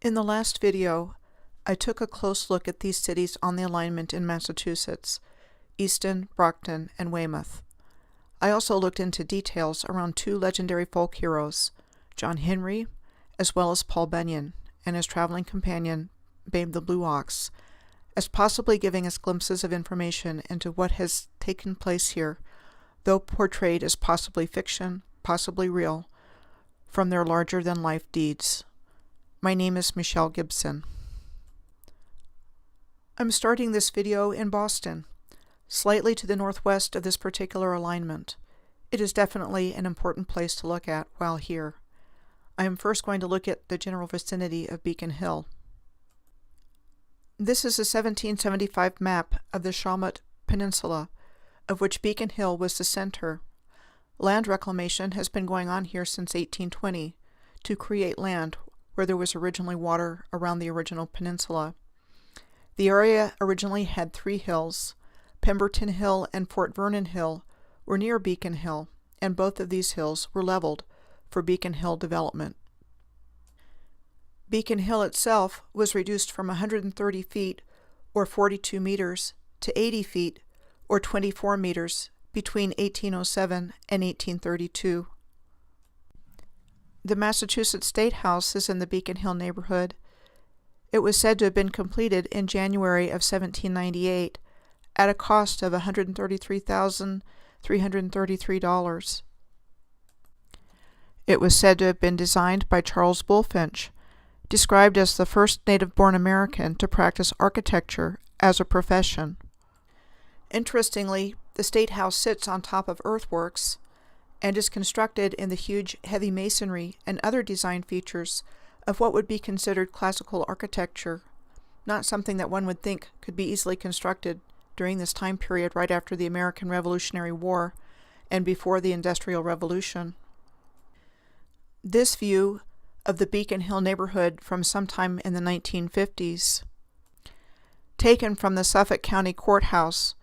In the last video, I took a close look at these cities on the alignment in Massachusetts, Easton, Brockton, and Weymouth. I also looked into details around two legendary folk heroes, John Henry, as well as Paul Bunyan, and his traveling companion, Babe the Blue Ox, as possibly giving us glimpses of information into what has taken place here, though portrayed as possibly fiction, possibly real, from their larger-than-life deeds. My name is Michelle Gibson. I'm starting this video in Boston, slightly to the northwest of this particular alignment. It is definitely an important place to look at while here. I am first going to look at the general vicinity of Beacon Hill. This is a 1775 map of the Shawmut Peninsula, of which Beacon Hill was the center. Land reclamation has been going on here since 1820 to create land where there was originally water around the original peninsula. The area originally had three hills. Pemberton Hill and Fort Vernon Hill were near Beacon Hill, and both of these hills were leveled for Beacon Hill development. Beacon Hill itself was reduced from 130 feet, or 42 meters, to 80 feet, or 24 meters, between 1807 and 1832. The Massachusetts State House is in the Beacon Hill neighborhood. It was said to have been completed in January of 1798 at a cost of $133,333. It was said to have been designed by Charles Bulfinch, described as the first native-born American to practice architecture as a profession. Interestingly, the State House sits on top of earthworks and is constructed in the huge heavy masonry and other design features of what would be considered classical architecture, not something that one would think could be easily constructed during this time period right after the American Revolutionary War and before the Industrial Revolution. This view of the Beacon Hill neighborhood from sometime in the 1950s, taken from the Suffolk County Courthouse,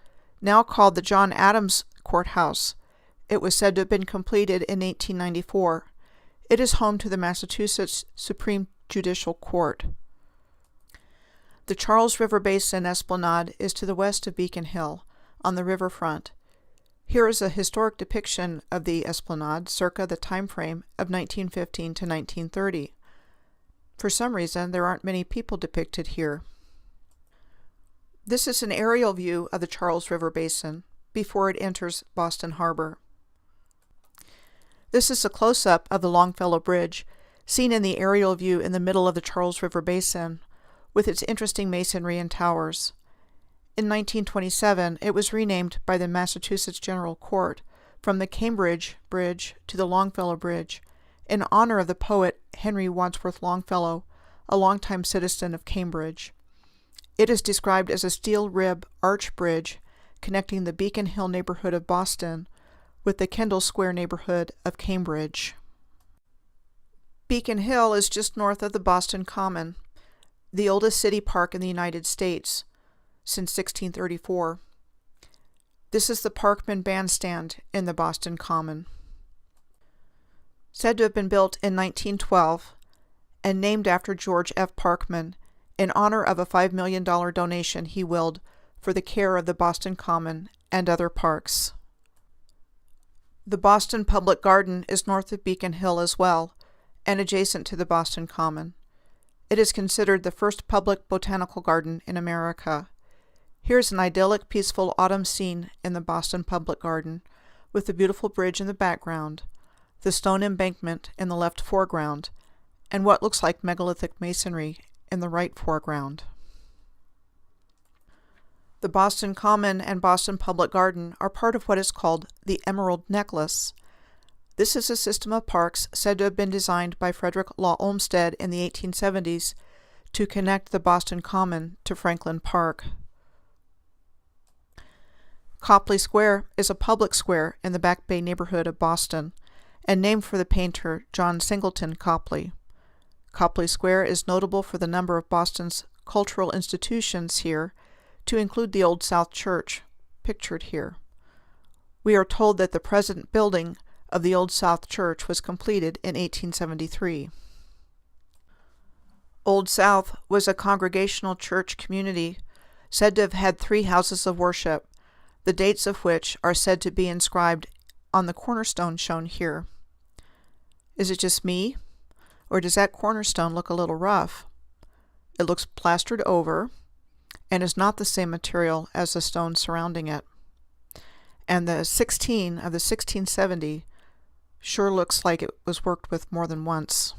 now called the John Adams Courthouse. It was said to have been completed in 1894. It is home to the Massachusetts Supreme Judicial Court. The Charles River Basin Esplanade is to the west of Beacon Hill, on the riverfront. Here is a historic depiction of the Esplanade circa the time frame of 1915 to 1930. For some reason, there aren't many people depicted here. This is an aerial view of the Charles River Basin before it enters Boston Harbor. This is a close-up of the Longfellow Bridge, seen in the aerial view in the middle of the Charles River Basin, with its interesting masonry and towers. In 1927, it was renamed by the Massachusetts General Court from the Cambridge Bridge to the Longfellow Bridge, in honor of the poet Henry Wadsworth Longfellow, a longtime citizen of Cambridge. It is described as a steel rib arch bridge connecting the Beacon Hill neighborhood of Boston with the Kendall Square neighborhood of Cambridge. Beacon Hill is just north of the Boston Common, the oldest city park in the United States since 1634. This is the Parkman Bandstand in the Boston Common. Said to have been built in 1912 and named after George F. Parkman in honor of a $5 million donation he willed for the care of the Boston Common and other parks. The Boston Public Garden is north of Beacon Hill as well, and adjacent to the Boston Common. It is considered the first public botanical garden in America. Here's an idyllic, peaceful autumn scene in the Boston Public Garden, with the beautiful bridge in the background, the stone embankment in the left foreground, and what looks like megalithic masonry in the right foreground. The Boston Common and Boston Public Garden are part of what is called the Emerald Necklace. This is a system of parks said to have been designed by Frederick Law Olmsted in the 1870s to connect the Boston Common to Franklin Park. Copley Square is a public square in the Back Bay neighborhood of Boston, and named for the painter John Singleton Copley. Copley Square is notable for the number of Boston's cultural institutions here, to include the Old South Church, pictured here. We are told that the present building of the Old South Church was completed in 1873. Old South was a congregational church community said to have had 3 houses of worship, the dates of which are said to be inscribed on the cornerstone shown here. Is it just me, or does that cornerstone look a little rough? It looks plastered over and is not the same material as the stone surrounding it. And the 16 of the 1670 sure looks like it was worked with more than once.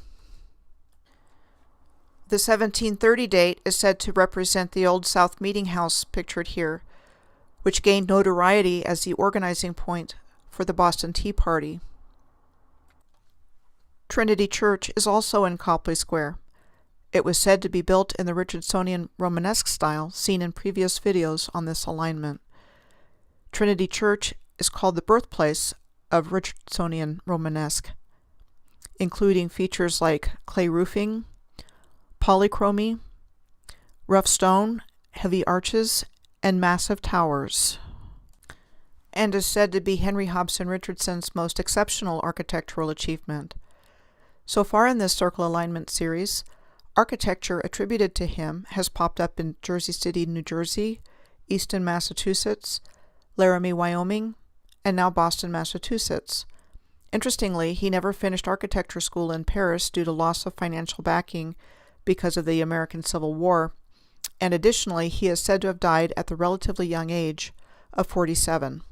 The 1730 date is said to represent the Old South Meeting House pictured here, which gained notoriety as the organizing point for the Boston Tea Party. Trinity Church is also in Copley Square. It was said to be built in the Richardsonian Romanesque style seen in previous videos on this alignment. Trinity Church is called the birthplace of Richardsonian Romanesque, including features like clay roofing, polychromy, rough stone, heavy arches, and massive towers, and is said to be Henry Hobson Richardson's most exceptional architectural achievement. So far in this circle alignment series, architecture attributed to him has popped up in Jersey City, New Jersey, Easton, Massachusetts, Laramie, Wyoming, and now Boston, Massachusetts. Interestingly, he never finished architecture school in Paris due to loss of financial backing because of the American Civil War, and additionally, he is said to have died at the relatively young age of 47.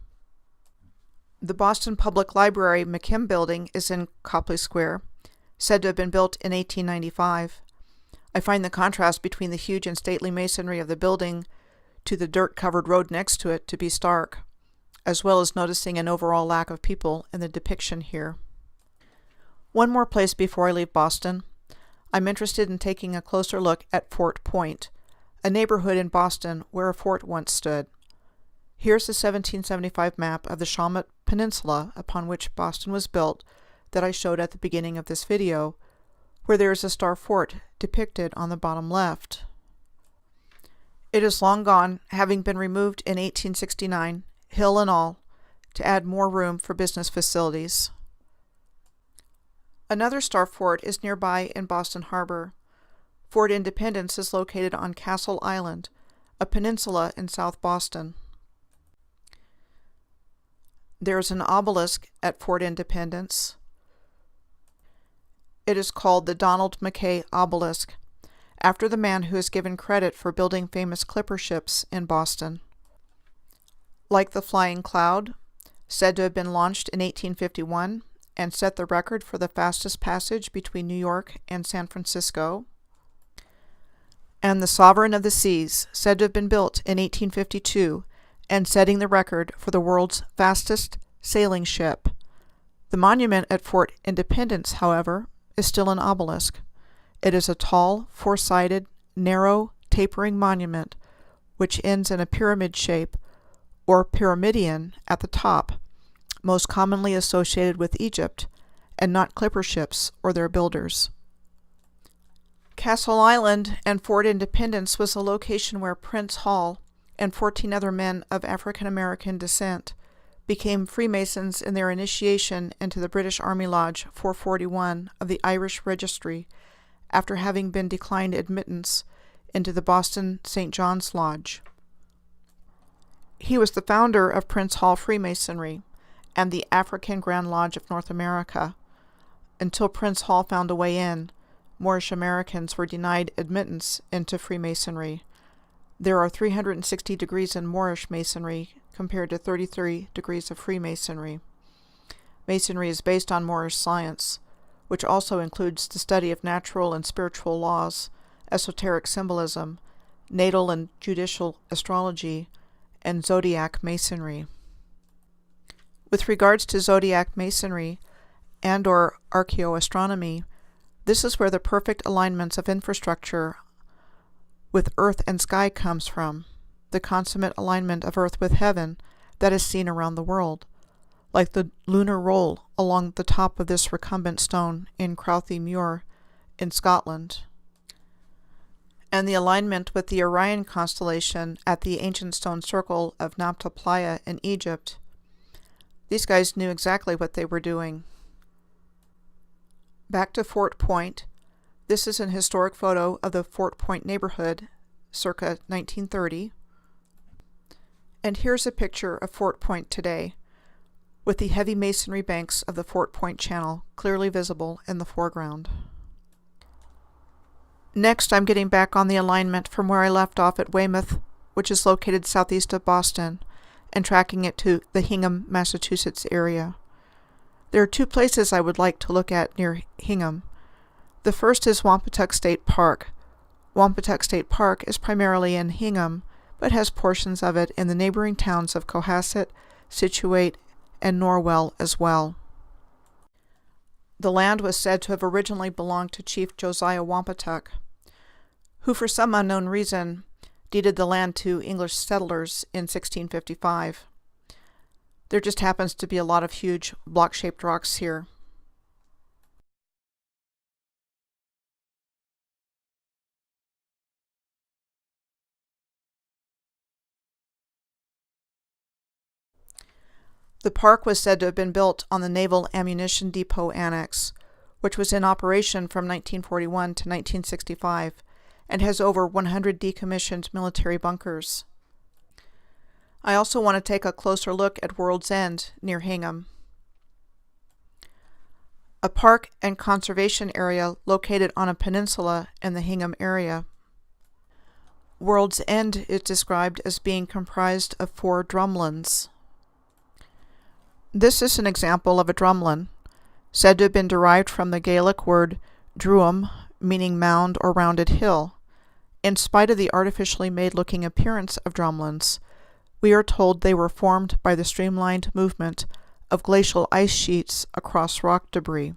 The Boston Public Library McKim Building is in Copley Square, said to have been built in 1895. I find the contrast between the huge and stately masonry of the building to the dirt-covered road next to it to be stark, as well as noticing an overall lack of people in the depiction here. One more place before I leave Boston. I'm interested in taking a closer look at Fort Point, a neighborhood in Boston where a fort once stood. Here's the 1775 map of the Shawmut Peninsula upon which Boston was built that I showed at the beginning of this video, where there is a star fort depicted on the bottom left. It is long gone, having been removed in 1869, hill and all, to add more room for business facilities. Another star fort is nearby in Boston Harbor. Fort Independence is located on Castle Island, a peninsula in South Boston. There is an obelisk at Fort Independence. It is called the Donald Mackay Obelisk, after the man who is given credit for building famous clipper ships in Boston. Like the Flying Cloud, said to have been launched in 1851 and set the record for the fastest passage between New York and San Francisco. And the Sovereign of the Seas, said to have been built in 1852 and setting the record for the world's fastest sailing ship. The monument at Fort Independence, however, is still an obelisk. It is a tall, four-sided, narrow, tapering monument which ends in a pyramid shape or pyramidion at the top, most commonly associated with Egypt, and not clipper ships or their builders. Castle Island and Fort Independence was the location where Prince Hall and 14 other men of African American descent became Freemasons in their initiation into the British Army Lodge 441 of the Irish Registry after having been declined admittance into the Boston St. John's Lodge. He was the founder of Prince Hall Freemasonry and the African Grand Lodge of North America. Until Prince Hall found a way in, Moorish Americans were denied admittance into Freemasonry. There are 360 degrees in Moorish Masonry compared to 33 degrees of Freemasonry. Masonry is based on Moorish science, which also includes the study of natural and spiritual laws, esoteric symbolism, natal and judicial astrology, and zodiac masonry. With regards to zodiac masonry and/or archaeoastronomy, this is where the perfect alignments of infrastructure with earth and sky comes from, the consummate alignment of earth with heaven that is seen around the world, like the lunar roll along the top of this recumbent stone in Crouthie Muir in Scotland, and the alignment with the Orion constellation at the ancient stone circle of Nabta Playa in Egypt. These guys knew exactly what they were doing. Back to Fort Point, This is an historic photo of the Fort Point neighborhood, circa 1930. And here's a picture of Fort Point today, with the heavy masonry banks of the Fort Point Channel clearly visible in the foreground. Next, I'm getting back on the alignment from where I left off at Weymouth, which is located southeast of Boston, and tracking it to the Hingham, Massachusetts area. There are two places I would like to look at near Hingham. The first is Wampatuck State Park. Wampatuck State Park is primarily in Hingham, but has portions of it in the neighboring towns of Cohasset, Scituate, and Norwell as well. The land was said to have originally belonged to Chief Josiah Wampatuck, who for some unknown reason deeded the land to English settlers in 1655. There just happens to be a lot of huge block-shaped rocks here. The park was said to have been built on the Naval Ammunition Depot Annex, which was in operation from 1941 to 1965, and has over 100 decommissioned military bunkers. I also want to take a closer look at World's End near Hingham, a park and conservation area located on a peninsula in the Hingham area. World's End is described as being comprised of 4 drumlins. This is an example of a drumlin, said to have been derived from the Gaelic word druam, meaning mound or rounded hill. In spite of the artificially made-looking appearance of drumlins, we are told they were formed by the streamlined movement of glacial ice sheets across rock debris.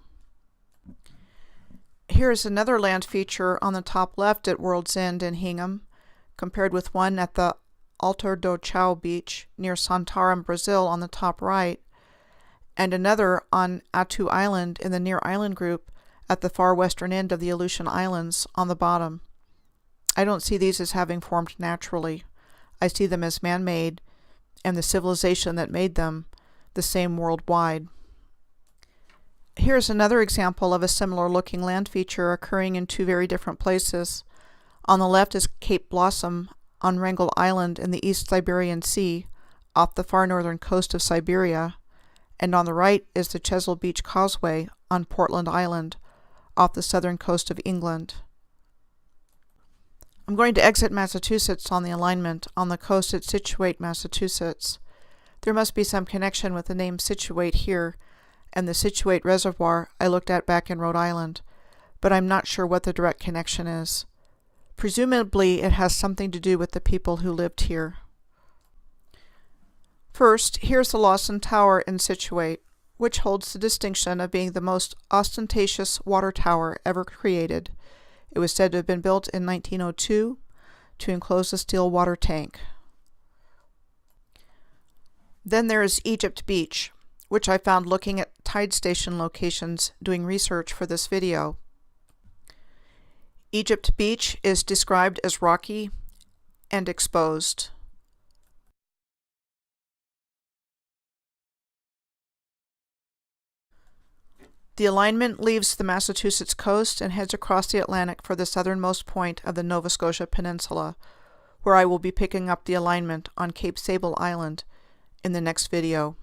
Here is another land feature on the top left at World's End in Hingham, compared with one at the Alto do Chao beach near Santarém, Brazil on the top right, and another on Attu Island in the Near Island group at the far western end of the Aleutian Islands on the bottom. I don't see these as having formed naturally. I see them as man-made, and the civilization that made them the same worldwide. Here's another example of a similar-looking land feature occurring in 2 very different places. On the left is Cape Blossom on Wrangel Island in the East Siberian Sea, off the far northern coast of Siberia, and on the right is the Chesil Beach Causeway on Portland Island, off the southern coast of England. I'm going to exit Massachusetts on the alignment on the coast at Scituate, Massachusetts. There must be some connection with the name Scituate here and the Scituate Reservoir I looked at back in Rhode Island, but I'm not sure what the direct connection is. Presumably it has something to do with the people who lived here. First, here's the Lawson Tower in Scituate, which holds the distinction of being the most ostentatious water tower ever created. It was said to have been built in 1902 to enclose a steel water tank. Then there is Egypt Beach, which I found looking at tide station locations doing research for this video. Egypt Beach is described as rocky and exposed. The alignment leaves the Massachusetts coast and heads across the Atlantic for the southernmost point of the Nova Scotia Peninsula, where I will be picking up the alignment on Cape Sable Island in the next video.